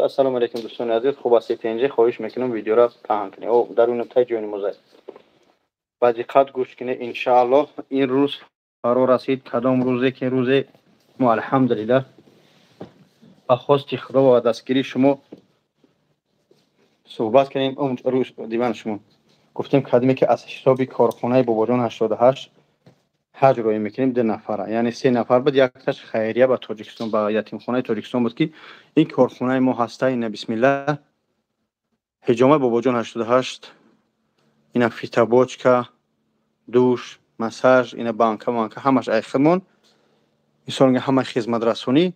السلام علیکم دوستان عزیز. خوب هستید؟ اینجا خواهش میکنم ویدیو را پهن کنید او در اون تای جون موزه با دقت گوش کنید. ان شاء الله این روز فرا رسید. کدام روزه که روزه ما الحمدلله با خواست خدا و دستگیری شما صحبت کنیم. اون روز دیوان شما گفتیم کدمی که از حساب کارخانه باباجان 88 حج روی میکنیم 2 نفر، یعنی 3 نفر بود. یکتاش خیریه با تاجیکستان با یتیم خانه تاجیکستان بود که این کارخانه ما هسته. این بسم الله حجامه باباجان 88 اینا فیتا بوچکا دوش مساج اینا بانکا همش ای خدمون مثلا همه خدمت رسونی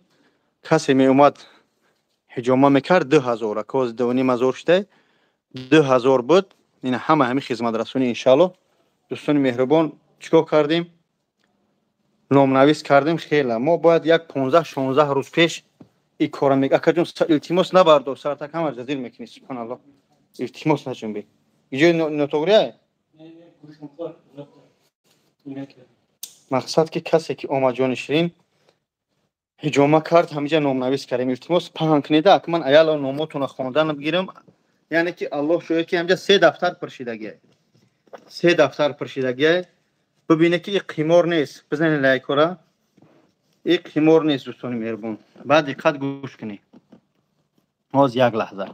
کسی می اومد حجامه میکرد 2000 کوز 2500 شده 2000 بود. اینا همه خدمت رسونی ان شاء الله دوستان مهربان چیکار کردیم؟ نامنویس کردیم. خیلی ما باید یک 15 16 روز پیش این کارو میگه جون التماس نبردو سر تا کم جزیل میکنی. سبحان الله التماس نشون بی اینجا نوتوریه. مقصد که کسی که اومد جان شیرین حجامه کرد همینجا نامنویس کردیم. التماس پهن کنید که من ایالا نامتون خواندن بگیرم. یعنی که الله شوی که همینجا 3 دفتر پرشیدگی 3 دفتر پرشیدگی. ببینه که این قمار نیست. بزنید لایک را. این قمار نیست دوستان مهربان. بعد دقت گوش کنید. باز یک لحظه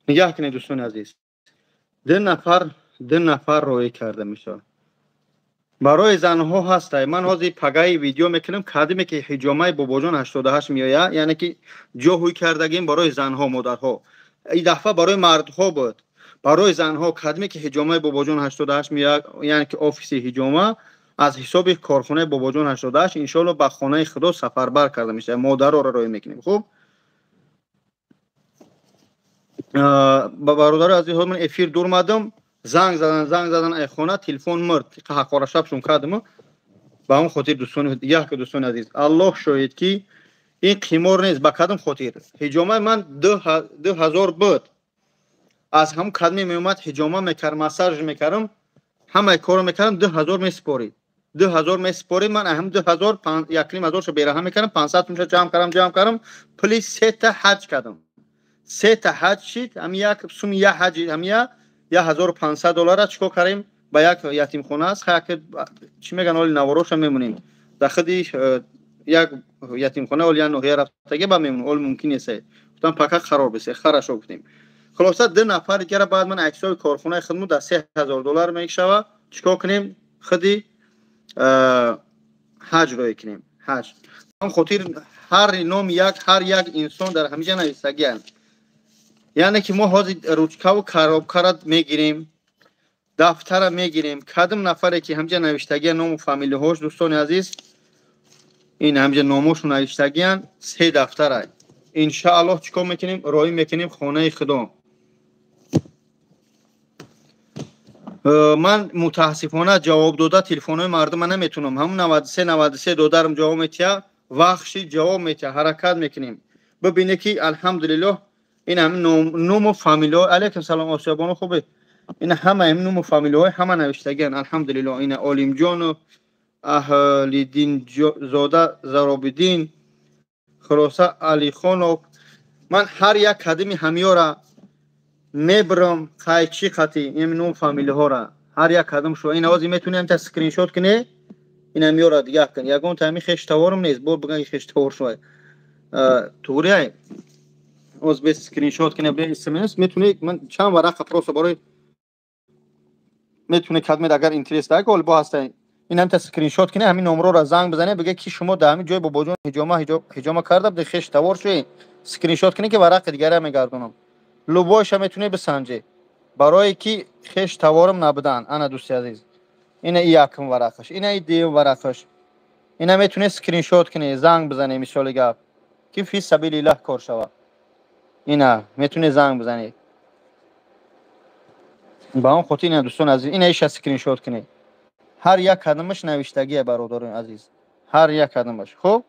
نگاه کنید دوستان عزیز. 2 نفر روی کرده میشه. برای زنها هسته. من حاضر پگای ویدیو میکنم کدمی که حجامه باباجان 88 میآید، یعنی که جوهی کردگیم برای زنها مادرها. این دفعه برای مردها بود. برای زنها کدمی که حجامه باباجان 88 میآید، یعنی که آفیس حجامه از حساب کارخانه باباجان 88 ان شاء الله به خانه خدا سفربر کرده میشه. مادر رو روی میکنیم. خوب با برادر عزیز من افیر دور مادم زنگ زدن ای خانه تلفن مرد که حقاره شبشون کردم. با اون خاطر دوستان دیگه که دوستان عزیز الله شاهد که این قمار نیست. با کدام خاطر حجامه من 2000 بود. از هم کدمی می اومد حجامه میکرد مساج میکردم همه کارو میکردم 2000 میسپاری 2000 میسپاری. من هم 2000 1500 شو بیره هم میکردم 500 میشه جمع کردم پلیس 3 تا حج کردم. 3 تا حج شد. هم یک سوم یک حج هم $1500 چیکار کردیم با یک یتیم خانه است که چی میگن اول نواروش میمونیم داخلی یک یتیم خانه اول یا نوهی رفتگی با میمون اول ممکن است گفتم پاکا خراب بشه خراشو گفتیم. خلاصه 2 نفر دیگه بعد من عکسای کارخانه خدمت در $3000 میشوه. چیکار کنیم خودی حج رو کنیم. حج هم خاطر هر نام هر یک انسان در همینجا نویسگیان. یعنی که ما حاضر روچکا و خراب کرد میگیریم دفتر میگیریم. کدام نفری که همینجا نوشتگی نام و فامیلی هاش دوستان عزیز این همینجا ناموش نوشتگیان 3 دفتر ان شاء الله چیکار میکنیم روی میکنیم خانه خدا. من متاسفانه جواب داده تلفن‌های مردم نمیتونم. هم 93 دادارم جواب میتیا وقتی جواب میتیا حرکت میکنیم. ببینه که الحمدلله این هم نام و فامیلی ها. علیکم سلام آسیابانو خوبه. این همه نام و فامیلی های همه نوشتگیان الحمدلله. این علیم جان و اهل دین زاده زرابدین خلاصه علی خان و من هر یک کدمی همیو را میبرم قایچی خطی این نام فامیلی ها را هر یک کدم شو. این آوازی میتونیم تا اسکرین شات کنی این همیو را دیگه کن. یگون تامی خشتوارم نیست بول بگن خشتوار شوی توریه از به اسکرین شات کنه به اس ام اس میتونه. من چند ورقه پروسه برای میتونه کدمت اگر اینترست داره گل با هسته این هم تا اسکرین شات کنه همین نمره را زنگ بزنه بگه کی شما در همین جای باباجان حجامه کردم ده خش توار شوی اسکرین شات کنه که ورق دیگه را میگردونم. لوباش هم میتونه بسنجه برای کی خش توارم نبودن. انا دوست عزیز اینا یکم ورقش اینا دیم ورقش اینا میتونه اسکرین شات کنه زنگ بزنه مثال گپ کی فی سبیل الله کار شوه. اینا میتونه زنگ بزنه با اون خاطر اینا دوستان عزیز اینا ایش اسکرین شات کنه. هر یک قدمش نوشتگیه برادران عزیز هر یک قدمش. خب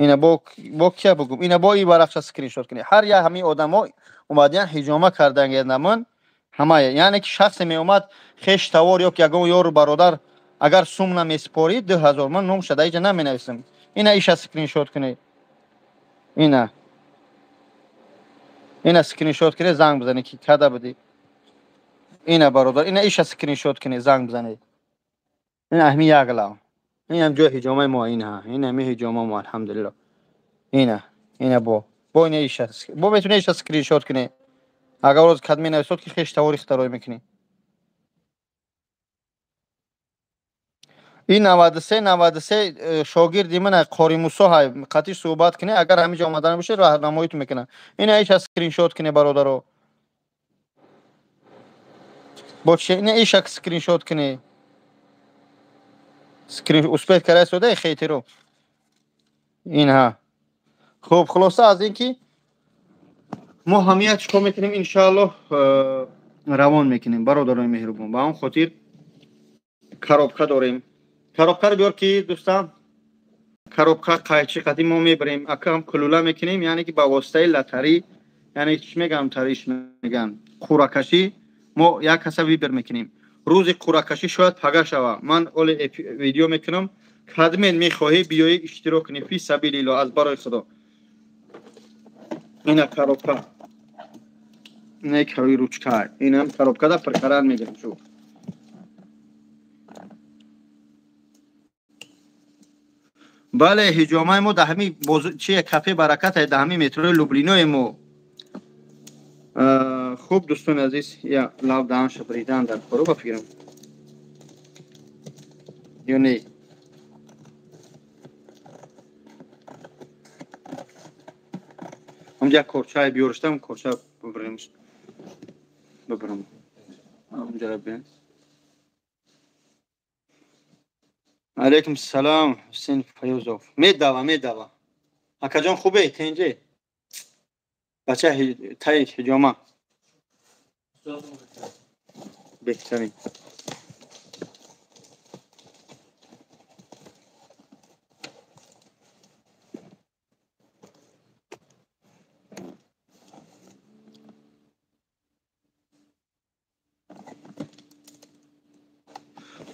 اینا با کیا بگم اینا با این ورقش اسکرین شات کنی هر یا همین آدما اومدن حجامه کردن یادمون همه یعنی که شخص می اومد خش توار یا که یگان یار برادر اگر سوم نمیسپاری 2000 من نام شده اینجا نمی نویسم اینا ایش اسکرین شات کنی اینا اسکرین شات کنی زنگ بزنی که کدا بدی اینا برادر اینا ایش اسکرین شات کنی زنگ بزنی این اهمی یاگلا این هم جو حجامه ما اینا این همی حجامه ما الحمدلله اینا با اینا ایش با بتونه ایش اسکرین شات کنی اگر روز کدمی نویسد که خیش توار اختراع میکنی این 93 شاگردی من قاری موسی های قطعی صحبت کنی اگر همینجا آمدن باشه راهنماییت میکنه این ایش اسکرین شات کنی برادرو با چه این ایش اسکرین شات کنی اسکرین اسپیت کرای سوده خیلی رو اینها خوب خلاصه از اینکه ما همیت چیکار میکنیم ان شاء الله روان میکنیم برادرای مهربان با اون خاطر коробка داریم коробка رو بیار که دوستان коробка قایچی قدیم ما میبریم اکم کلوله میکنیم یعنی که با واسطه لتری یعنی چی میگم تریش میگن قورکشی ما یک حسابی بر میکنیم روز قورکشی شاید پگا شوه من اول ویدیو میکنم کدمن میخواهی بیایی اشتراک کنی فی سبیل الله از برای خدا اینا коробка نه کاری روچکای اینم коробка دا پرقرار میگیرم شو بله حجامه ما دهمی چیه کافه برکت ہے دهمی مترو لوبلینو ما خوب دوستان عزیز یا لاب دانش بریدن در کارو بفکرم یا نه اونجا کورچای بیورشتم کورچا ببرم اونجا ببین علیکم السلام حسین فیوزوف میدوا اکا جان خوبه تنجه بچه تای حجامه بهترین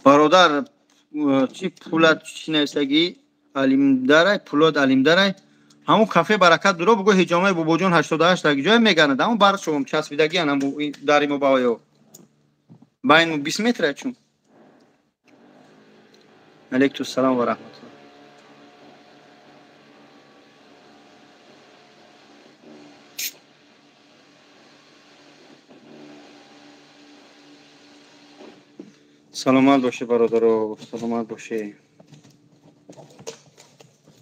برادر چی پولت چی نویسگی علیم داره پولاد علیم داره همون کافه برکت درو بگو حجامه بابا جون 88 دیگه جای میگنه همون بر شوم چسبیدگی هم داریم باویو باین 20 متر چون علیکم السلام و رحمت الله سلامت باشه برادر سلامت باشه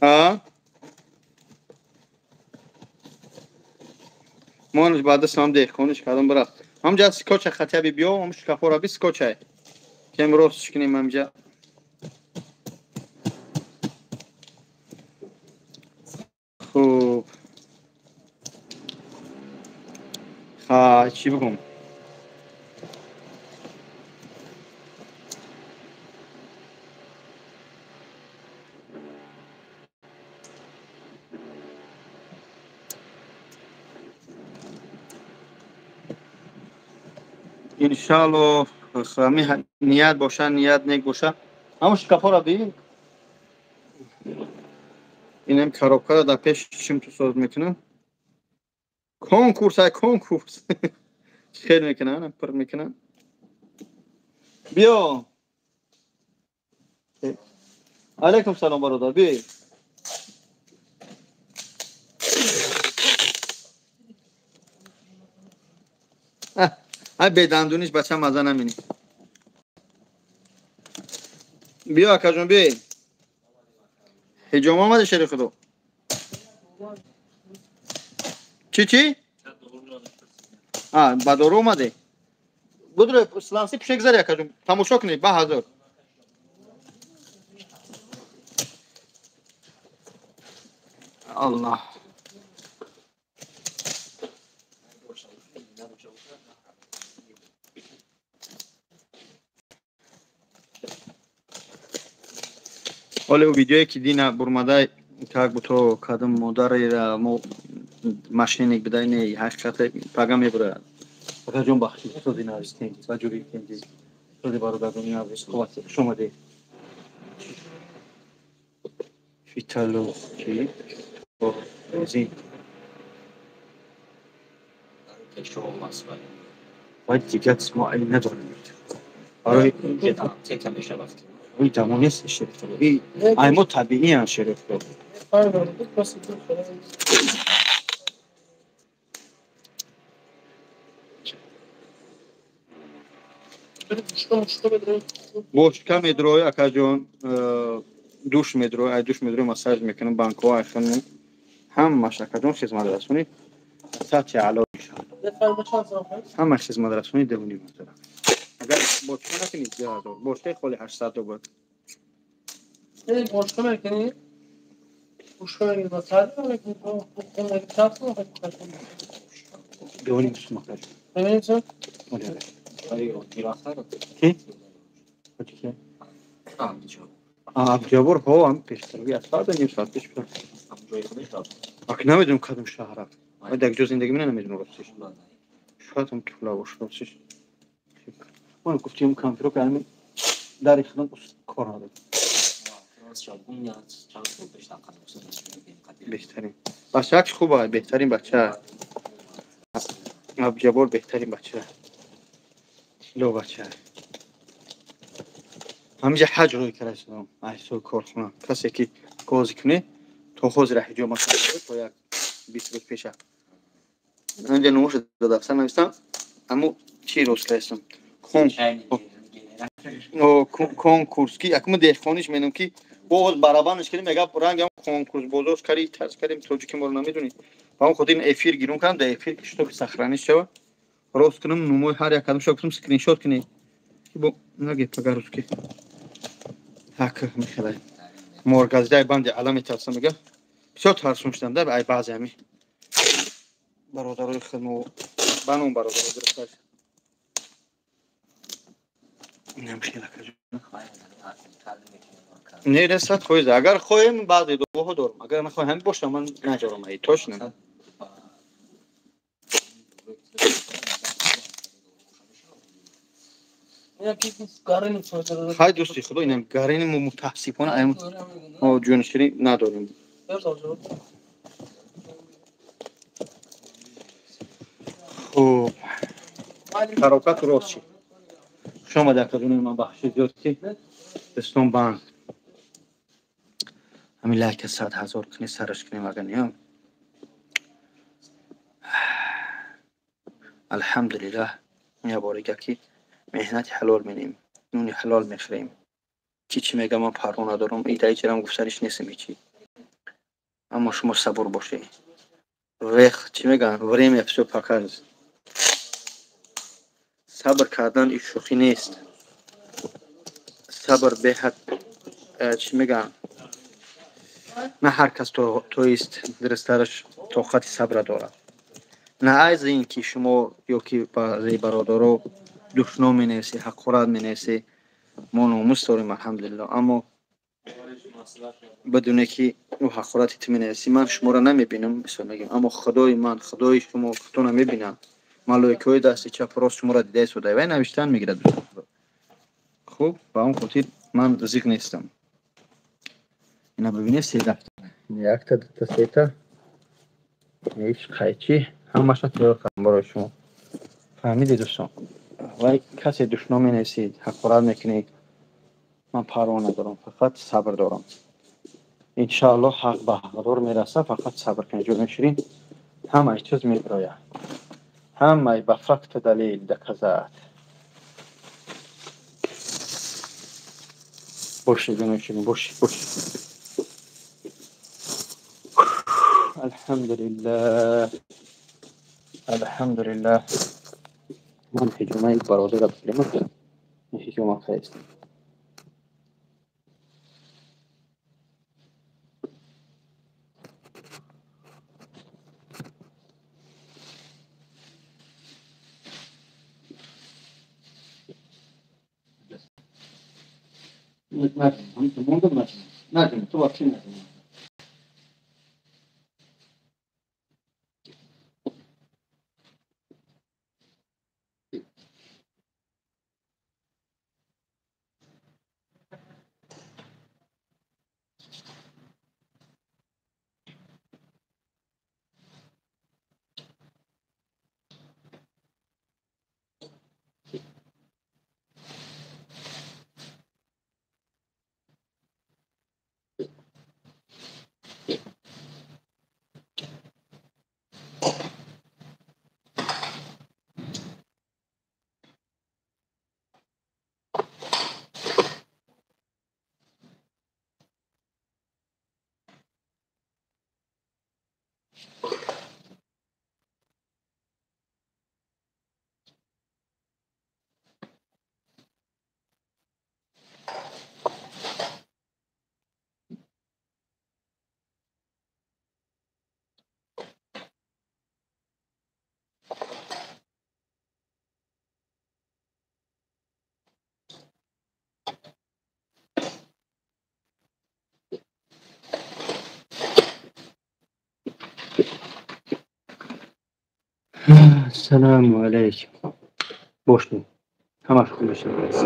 ها مانش بعد سام دهخونش کردم برات همجا سکوچ خطیبی بیو همش کفورا بی سکوچای که امروز کنیم همجا خوب چی بگم انشالله خمی نیت باشه نیت نیک باشه همش کفورا بی اینم коробка در پیش چیم تو ساز میکنن کنکورس خیلی میکنن پر میکنن بیا علیکم سلام برادر بیا ای به دندونیش بچه مزه نمینی بیا کجون بیا حجام آمده شریف خدا چی؟ بدارو اومده بدره سلامسی پیش گذاری کجون تماشا کنی با حاضر الله حالا ویدیویی که دینا برمده Как бы то кадам модарира мо машинек бидайне ҳақиқат пага мебурад. Акаҷон бахши то динавистем ва ҷури кенди. То бародарони авис қувват шомаде. Фитало ки то зин کشو مسئله. باید دیگه ما این نداریم. برای تکم میشه وقتی. این تمامی است شرکت. این ما طبیعی هم شرکت. بوشکا میدروی اکاجون دوش میدروی مساج میکنم بانکو آخرین هم مشاکدون خدمت رسونی ساعتی علاوه همه خدمت رسونی دوونی مثلا اگر بوشکا نکنید زیاد بوشکای خالی 800 بود بوشکا میکنی بوشکا میکنی مثلا دوونی مثلا ببینید چه کی ابجابر ها هم پیشتری از ساعت نیم ساعت پیش بود. اگه نمیدونم کدوم شهر رفت. من در جای زندگی من نمیدونم راستش. شاید هم طولا باشه راستش. من گفتم کامپیوتر کردم در خدمت کار ندارم. بهترین. بچه‌اش خوبه بهترین بچه. ابجابر بهترین بچه. لو بچه. همینجا حج روی کردم. ایسو کارخونه. کسی که کاری کنه تو خود راه جو مثلا تو یک 20 روز پیش. اینجا نوش دادم سن نوشتم. اما چی روز کردم؟ کنکورس کی اکم دهخانیش میدونم که باز برابرش کردیم میگه رنگ هم کنکورس بازوش کاری تاس کردیم تو که ما نمیدونی. با اون خود این افیر گیرون کردم در افیر کشتو سخرانی شو. روز کنم نمای هر یک کدوم شو کنم اسکرین شات کنی. که با نگه پگاروس کی. هک میخوای. مرغزدای بند علامت تاسم میگه. بسیار ترسم شدم در بعضی همی. برادرای خودمو بانم برادر درست. نمیشه لکه نه رسد خویز اگر خویم بعد دو دارم اگر نخواهم هم باشم من نجارم ای توش نه خیلی دوستی خدا اینم گارین متاسفانه ایم او جونشری نداریم خب حرکت راست شما در کدوم من بخشی زیاد کی استون بان همین لایک 100,000 کنی سرش کنیم اگر نیم الحمدلله یا بارگه کی مهنت حلال مینیم نون حلال میخریم چی میگم من پروا ندارم ایده چرام گفتنش نیستم چی اما شما صبر باشی وقت چی میگن وریم افسو پاکاز صبر کردن این شوخی نیست صبر به حد چی میگن نه هر کس تویست درستش طاقت صبر داره نه از این که شما یا که برادرو دشنو مینیسی حقارت مینیسی ما ناموس داریم الحمدلله اما بدونه که او حقارت مینیسی من شما را نمیبینم مثلا میگم اما خدای من خدای شما تو نمیبینم ملائکه دست چپ راست شما را دیده سوده و نوشتن میگیره خوب با اون خاطر من رزق نیستم اینا ببینید سه دفتر یک تا سه تا هیچ قیچی همش تیار کردم برای شما فهمیدید دوستان ولی کسی دشنام مینیسید حقارت میکنید من پروا ندارم فقط صبر دارم انشاءالله حق به حقدار میرسه فقط صبر کنید جون شیرین همه چیز میبراید همه به فقط دلیل دکزد باشی جون شیرین باشی الحمدلله من هجومه برادر بسلیم هجومه خیست نه تو وقتی نه Assalomu alaykum. Boshni. Hamma fikr qilishimiz.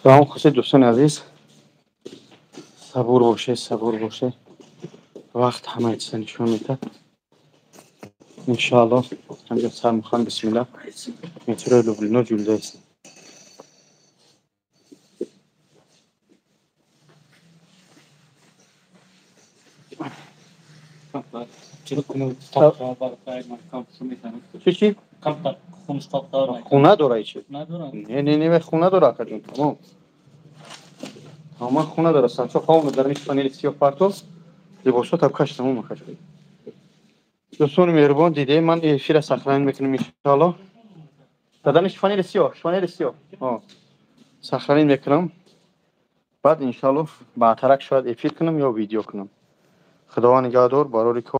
سلام خورشید دوستان عزیز. صبور باشه. وقت همه چیز نشون میده. انشالله همجا سر میخوان بسم الله میتره لوبلینا جلده است. چی؟ خونه داره چی؟ نه خونه داره کجون تمام. تمام خونه داره سانچو خواهم درمیش پنیل سیاه پارتو لباسو تبکش تمام کجون. دوستان مهربان دیده من افیر سخران میکنم انشالله. دادنش فنیل سیاه. سخران میکنم. بعد انشالله با ترک شاید افیر کنم یا ویدیو کنم. خداوند نگهدار. بارور